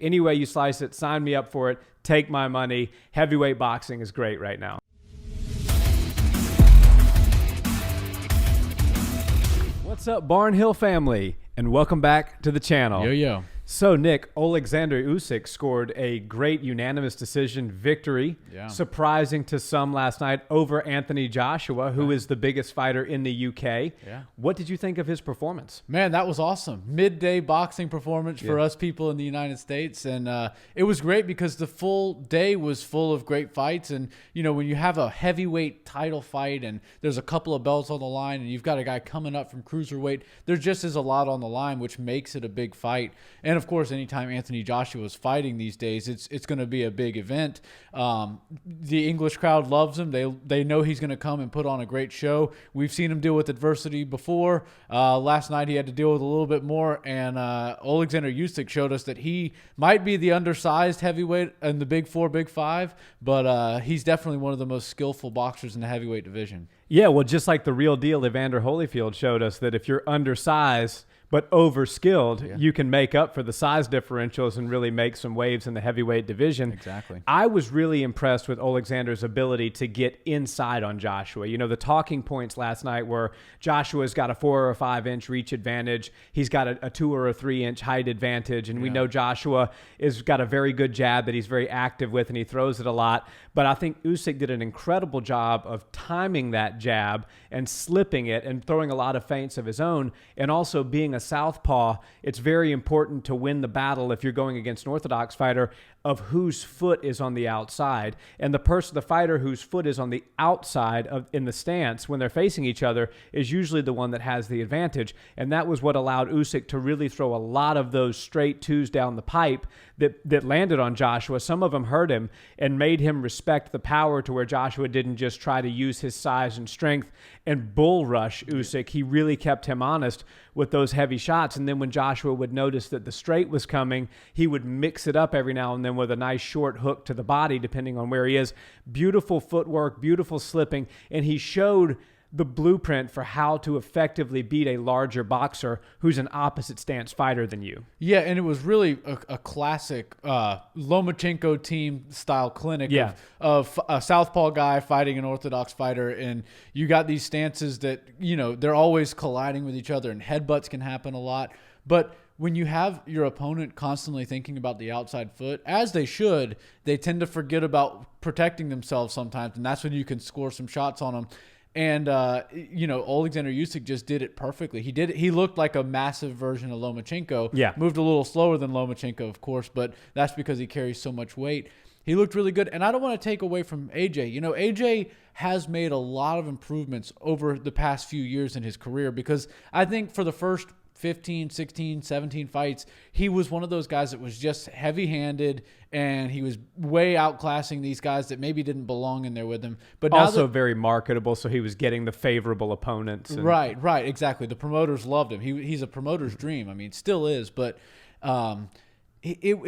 Any way you slice it, sign me up for it. Take my money. Heavyweight boxing is great right now. What's up, Barnhill family? And welcome back to the channel. Yo. So, Nick, Oleksandr Usyk scored a great unanimous decision victory, surprising to some last night, over Anthony Joshua, who is the biggest fighter in the UK. Yeah. What did you think of his performance? Man, that was awesome. Midday boxing performance for us people in the United States. And it was great because the full day was full of great fights. And, you know, when you have a heavyweight title fight and there's a couple of belts on the line and you've got a guy coming up from cruiserweight, there just is a lot on the line, which makes it a big fight. And of course, anytime Anthony Joshua is fighting these days, it's going to be a big event. The English crowd loves him. They know he's going to come and put on a great show. We've seen him deal with adversity before. Last night he had to deal with a little bit more, and Oleksandr Usyk showed us that he might be the undersized heavyweight in the Big Four, Big Five, but he's definitely one of the most skillful boxers in the heavyweight division. Yeah, well, just like the real deal, Evander Holyfield showed us that if you're undersized but over-skilled, you can make up for the size differentials and really make some waves in the heavyweight division. Exactly. I was really impressed with Oleksandr's ability to get inside on Joshua. You know, the talking points last night were Joshua's got a 4 or 5 inch reach advantage. He's got a 2 or 3 inch height advantage. And we know Joshua has got a very good jab that he's very active with, and he throws it a lot. But I think Usyk did an incredible job of timing that jab and slipping it and throwing a lot of feints of his own, and also being a southpaw. It's very important to win the battle if you're going against an orthodox fighter of whose foot is on the outside. And the fighter whose foot is on the outside in the stance when they're facing each other is usually the one that has the advantage. And that was what allowed Usyk to really throw a lot of those straight twos down the pipe that landed on Joshua. Some of them hurt him and made him respect the power to where Joshua didn't just try to use his size and strength and bull rush Usyk. He really kept him honest with those heavy shots. And then when Joshua would notice that the straight was coming, he would mix it up every now and then with a nice short hook to the body, depending on where he is. Beautiful footwork, beautiful slipping. And he showed the blueprint for how to effectively beat a larger boxer who's an opposite stance fighter than you. Yeah, and it was really a classic Lomachenko team style clinic of a southpaw guy fighting an orthodox fighter, and you got these stances that, you know, they're always colliding with each other, and headbutts can happen a lot. But when you have your opponent constantly thinking about the outside foot, as they should, they tend to forget about protecting themselves sometimes, and that's when you can score some shots on them. And, you know, Oleksandr Usyk just did it perfectly. He looked like a massive version of Lomachenko. Yeah. Moved a little slower than Lomachenko, of course, but that's because he carries so much weight. He looked really good. And I don't want to take away from AJ. You know, AJ has made a lot of improvements over the past few years in his career, because I think for the first 15, 16, 17 fights, he was one of those guys that was just heavy-handed, and he was way outclassing these guys that maybe didn't belong in there with him. But now also very marketable, so he was getting the favorable opponents. Right, exactly. The promoters loved him. He's a promoter's dream. I mean, still is, but it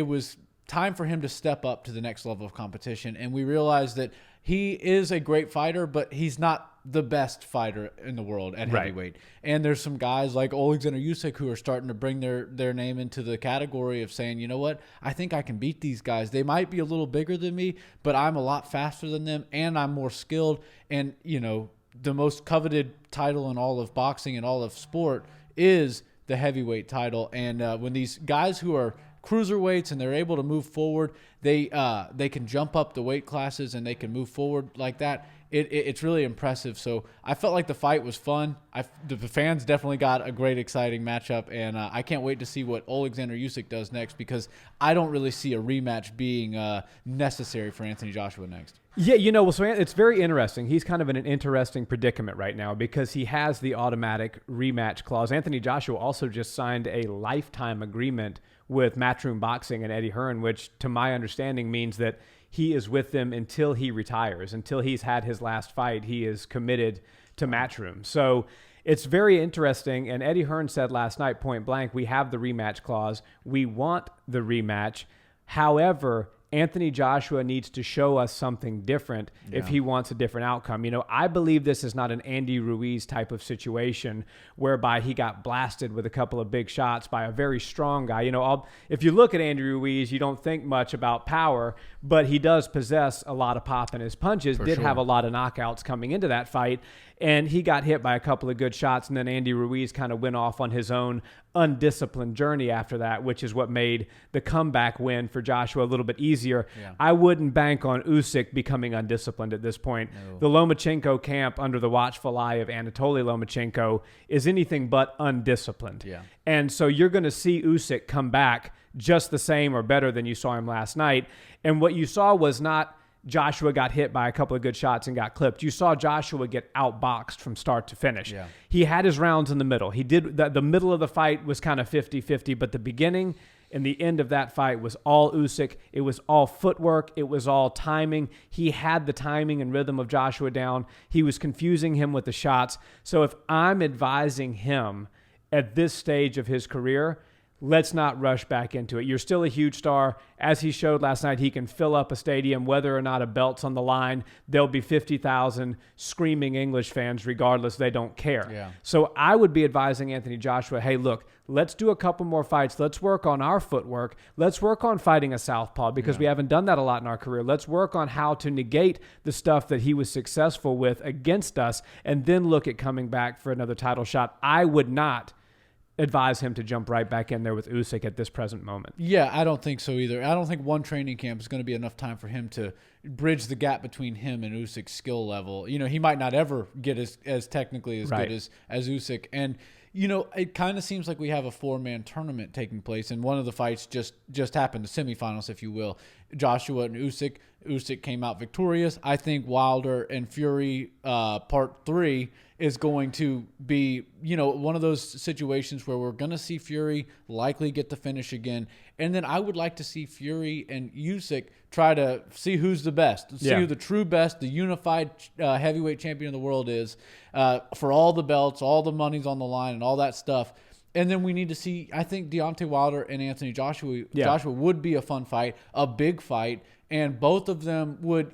was time for him to step up to the next level of competition, and we realized that he is a great fighter, but he's not the best fighter in the world at heavyweight. And there's some guys like Oleksandr Usyk who are starting to bring their name into the category of saying, you know what, I think I can beat these guys. They might be a little bigger than me, but I'm a lot faster than them, and I'm more skilled. And, you know, the most coveted title in all of boxing and all of sport is the heavyweight title. And when these guys who are cruiserweights and they're able to move forward, they can jump up the weight classes and they can move forward like that. It's really impressive. So I felt like the fight was fun. The fans definitely got a great, exciting matchup, and I can't wait to see what Oleksandr Usyk does next, because I don't really see a rematch being necessary for Anthony Joshua next. Yeah, you know, well, so it's very interesting. He's kind of in an interesting predicament right now because he has the automatic rematch clause. Anthony Joshua also just signed a lifetime agreement with Matchroom Boxing and Eddie Hearn, which to my understanding means that he is with them until he retires, until he's had his last fight. He is committed to Matchroom. So it's very interesting. And Eddie Hearn said last night, point blank, we have the rematch clause. We want the rematch. However, Anthony Joshua needs to show us something different if he wants a different outcome. I believe this is not an Andy Ruiz type of situation whereby he got blasted with a couple of big shots by a very strong guy. If you look at Andy Ruiz, you don't think much about power, but he does possess a lot of pop in his punches, have a lot of knockouts coming into that fight, and he got hit by a couple of good shots, and then Andy Ruiz kind of went off on his own undisciplined journey after that, which is what made the comeback win for Joshua a little bit easier. I wouldn't bank on Usyk becoming undisciplined at this point. No. The Lomachenko camp under the watchful eye of Anatoly Lomachenko is anything but undisciplined. And so you're going to see Usyk come back just the same or better than you saw him last night. And what you saw was not Joshua got hit by a couple of good shots and got clipped. You saw Joshua get outboxed from start to finish. He had his rounds in the middle. He did the middle of the fight was kind of 50-50, but the beginning and the end of that fight was all Usyk. It was all footwork. It was all timing. He had the timing and rhythm of Joshua down. He was confusing him with the shots. So if I'm advising him at this stage of his career, let's not rush back into it. You're still a huge star. As he showed last night, he can fill up a stadium, whether or not a belt's on the line. There'll be 50,000 screaming English fans regardless. They don't care. So I would be advising Anthony Joshua, hey, look, let's do a couple more fights. Let's work on our footwork. Let's work on fighting a southpaw because we haven't done that a lot in our career. Let's work on how to negate the stuff that he was successful with against us and then look at coming back for another title shot. I would not advise him to jump right back in there with Usyk at this present moment. Yeah, I don't think so either. I don't think one training camp is going to be enough time for him to bridge the gap between him and Usyk's skill level. He might not ever get as technically as good as Usyk. And, it kind of seems like we have a 4-man tournament taking place, and one of the fights just happened, the semifinals, if you will. Joshua and Usyk. Usyk came out victorious. I think Wilder and Fury part 3 is going to be, one of those situations where we're going to see Fury likely get the finish again. And then I would like to see Fury and Usyk try to see who's the best, see who the true best, the unified heavyweight champion of the world is for all the belts, all the money's on the line and all that stuff. And then we need to see, I think Deontay Wilder and Anthony Joshua would be a fun fight, a big fight, and both of them would,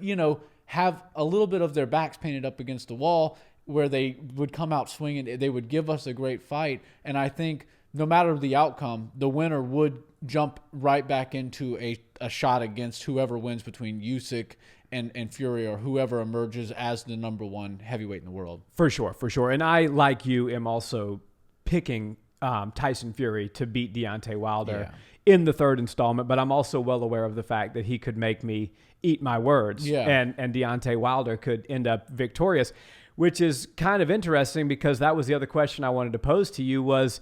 have a little bit of their backs painted up against the wall where they would come out swinging. They would give us a great fight. And I think no matter the outcome, the winner would jump right back into a shot against whoever wins between Usyk and Fury or whoever emerges as the number 1 heavyweight in the world. For sure. And I, like you, am also picking Tyson Fury to beat Deontay Wilder in the 3rd installment, but I'm also well aware of the fact that he could make me eat my words and Deontay Wilder could end up victorious, which is kind of interesting because that was the other question I wanted to pose to you was,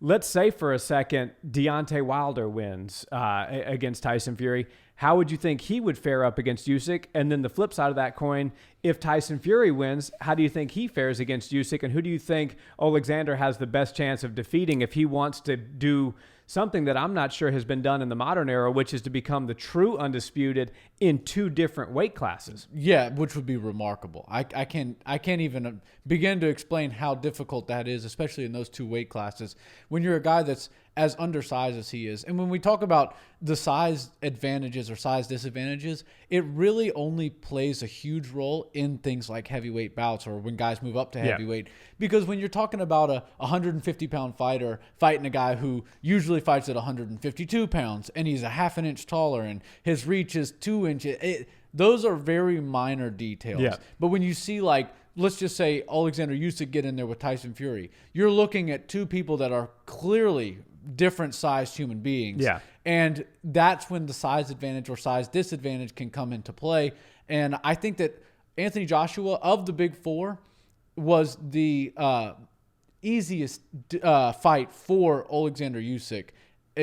let's say for a second Deontay Wilder wins against Tyson Fury. How would you think he would fare up against Usyk? And then the flip side of that coin, if Tyson Fury wins, how do you think he fares against Usyk? And who do you think Oleksandr has the best chance of defeating if he wants to do something that I'm not sure has been done in the modern era, which is to become the true undisputed in 2 different weight classes? Yeah, which would be remarkable. I can't even begin to explain how difficult that is, especially in those 2 weight classes, when you're a guy that's as undersized as he is. And when we talk about the size advantages or size disadvantages, it really only plays a huge role in things like heavyweight bouts or when guys move up to heavyweight. Because when you're talking about a 150-pound fighter fighting a guy who usually fights at 152 pounds and he's a half an inch taller and his reach is 2 inches, those are very minor details. But when you see, like, let's just say Oleksandr Usyk get in there with Tyson Fury, you're looking at 2 people that are clearly different sized human beings. And that's when the size advantage or size disadvantage can come into play. And I think that Anthony Joshua of the big 4 was the easiest fight for Oleksandr Usyk.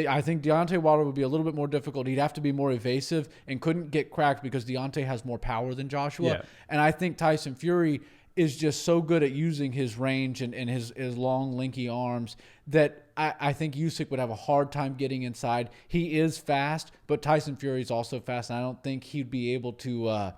I think Deontay Wilder would be a little bit more difficult. He'd have to be more evasive and couldn't get cracked because Deontay has more power than Joshua. And I think Tyson Fury is just so good at using his range and his long, lanky arms that I think Usyk would have a hard time getting inside. He is fast, but Tyson Fury is also fast, and I don't think he'd be able to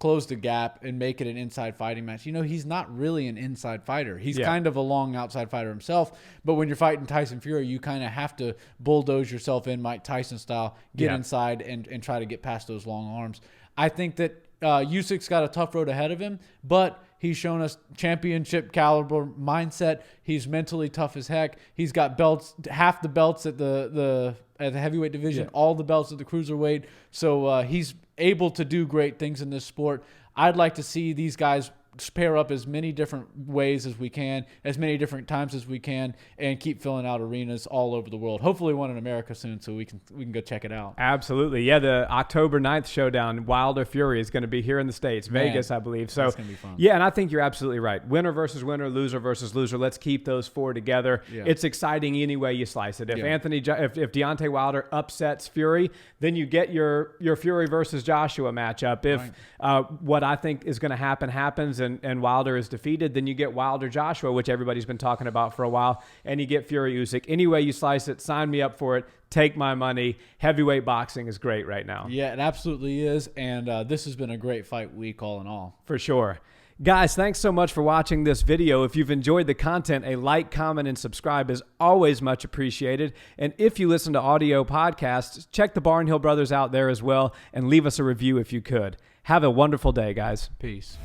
close the gap and make it an inside fighting match. You know, he's not really an inside fighter. He's kind of a long outside fighter himself. But when you're fighting Tyson Fury, you kind of have to bulldoze yourself in Mike Tyson style, get inside and try to get past those long arms. I think that Usyk's got a tough road ahead of him, but he's shown us championship caliber mindset. He's mentally tough as heck. He's got belts, half the belts at the heavyweight division, all the belts at the cruiserweight. So he's able to do great things in this sport. I'd like to see these guys pair up as many different ways as we can, as many different times as we can, and keep filling out arenas all over the world. Hopefully one in America soon so we can go check it out. Absolutely. Yeah, the October 9th showdown, Wilder Fury, is going to be here in the States, Vegas, I believe. So that's going to be fun. Yeah, and I think you're absolutely right. Winner versus winner, loser versus loser. Let's keep those four together. Yeah. It's exciting any way you slice it. If if Deontay Wilder upsets Fury, then you get your Fury versus Joshua matchup. If what I think is going to happen happens and Wilder is defeated, then you get Wilder Joshua, which everybody's been talking about for a while, and you get Fury Usyk. Any way you slice it, sign me up for it. Take my money. Heavyweight boxing is great right now. Yeah, it absolutely is, and this has been a great fight week all in all. For sure. Guys, thanks so much for watching this video. If you've enjoyed the content, a like, comment, and subscribe is always much appreciated. And if you listen to audio podcasts, check the Barnhill Brothers out there as well and leave us a review if you could. Have a wonderful day, guys. Peace.